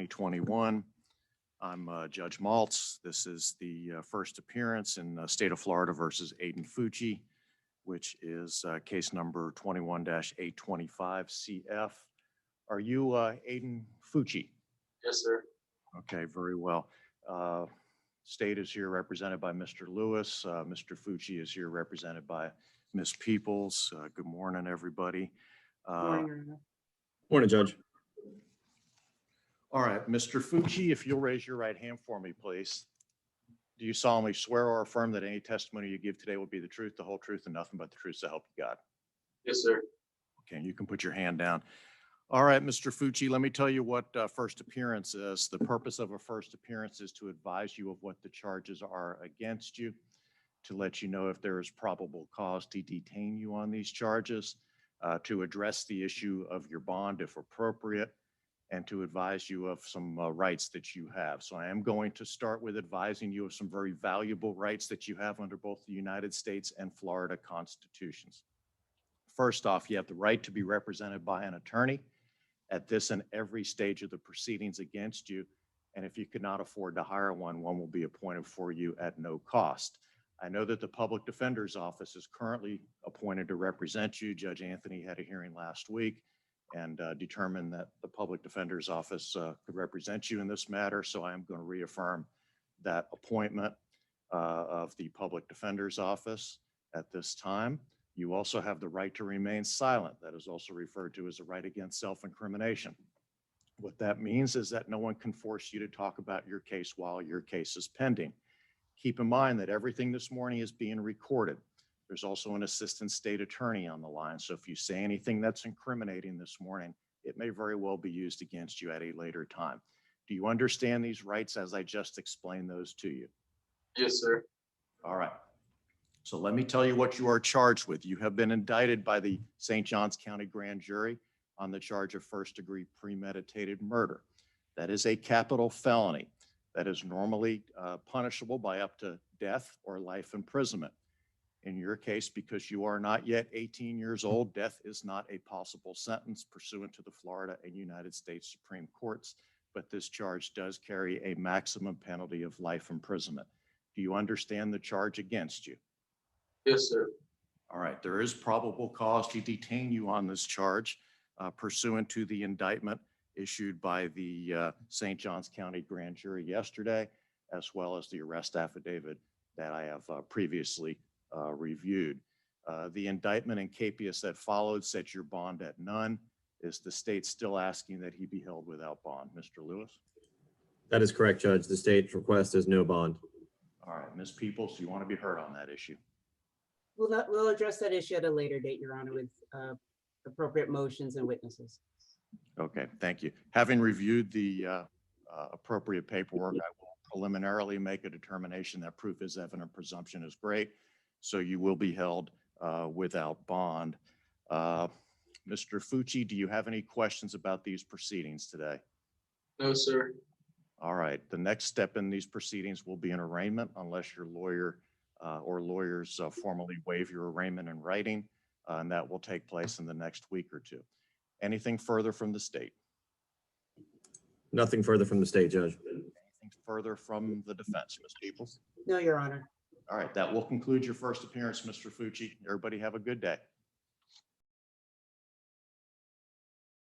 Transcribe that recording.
2021. I'm Judge Maltz. This is the first appearance in the state of Florida versus Aiden Fucci, which is case number 21-825 CF. Are you Aiden Fucci? Yes, sir. Okay, very well. State is here represented by Mr. Lewis. Mr. Fucci is here represented by Ms. Peoples. Good morning, everybody. Morning, Your Honor. Morning, Judge. All right, Mr. Fucci, if you'll raise your right hand for me, please. Do you solemnly swear or affirm that any testimony you give today will be the truth, the whole truth, and nothing but the truth, so help you God? Yes, sir. Okay, you can put your hand down. All right, Mr. Fucci, let me tell you what first appearance is. The purpose of a first appearance is to advise you of what the charges are against you, to let you know if there is probable cause to detain you on these charges, to address the issue of your bond if appropriate, and to advise you of some rights that you have. So I am going to start with advising you of some very valuable rights that you have under both the United States and Florida constitutions. First off, you have the right to be represented by an attorney at this and every stage of the proceedings against you. And if you cannot afford to hire one, one will be appointed for you at no cost. I know that the Public Defender's Office is currently appointed to represent you. Judge Anthony had a hearing last week and determined that the Public Defender's Office could represent you in this matter. So I am going to reaffirm that appointment of the Public Defender's Office at this time. You also have the right to remain silent. That is also referred to as a right against self-incrimination. What that means is that no one can force you to talk about your case while your case is pending. Keep in mind that everything this morning is being recorded. There's also an assistant state attorney on the line. So if you say anything that's incriminating this morning, it may very well be used against you at a later time. Do you understand these rights as I just explained those to you? Yes, sir. All right. So let me tell you what you are charged with. You have been indicted by the St. Johns County Grand Jury on the charge of first-degree premeditated murder. That is a capital felony that is normally punishable by up to death or life imprisonment. In your case, because you are not yet 18 years old, death is not a possible sentence pursuant to the Florida and United States Supreme Courts, but this charge does carry a maximum penalty of life imprisonment. Do you understand the charge against you? Yes, sir. All right, there is probable cause to detain you on this charge pursuant to the indictment issued by the St. Johns County Grand Jury yesterday, as well as the arrest affidavit that I have previously reviewed. The indictment in capias that followed set your bond at none. Is the state still asking that he be held without bond? Mr. Lewis? That is correct, Judge. The state's request is no bond. All right, Ms. Peoples, do you want to be heard on that issue? We'll address that issue at a later date, Your Honor, with appropriate motions and witnesses. Okay, thank you. Having reviewed the appropriate paperwork, I will preliminarily make a determination that proof is evident, presumption is great. So you will be held without bond. Mr. Fucci, do you have any questions about these proceedings today? No, sir. All right, the next step in these proceedings will be an arraignment unless your lawyer or lawyers formally waive your arraignment in writing, and that will take place in the next week or two. Anything further from the state? Nothing further from the state, Judge. Anything further from the defense, Ms. Peoples? No, Your Honor. All right, that will conclude your first appearance, Mr. Fucci. Everybody have a good day.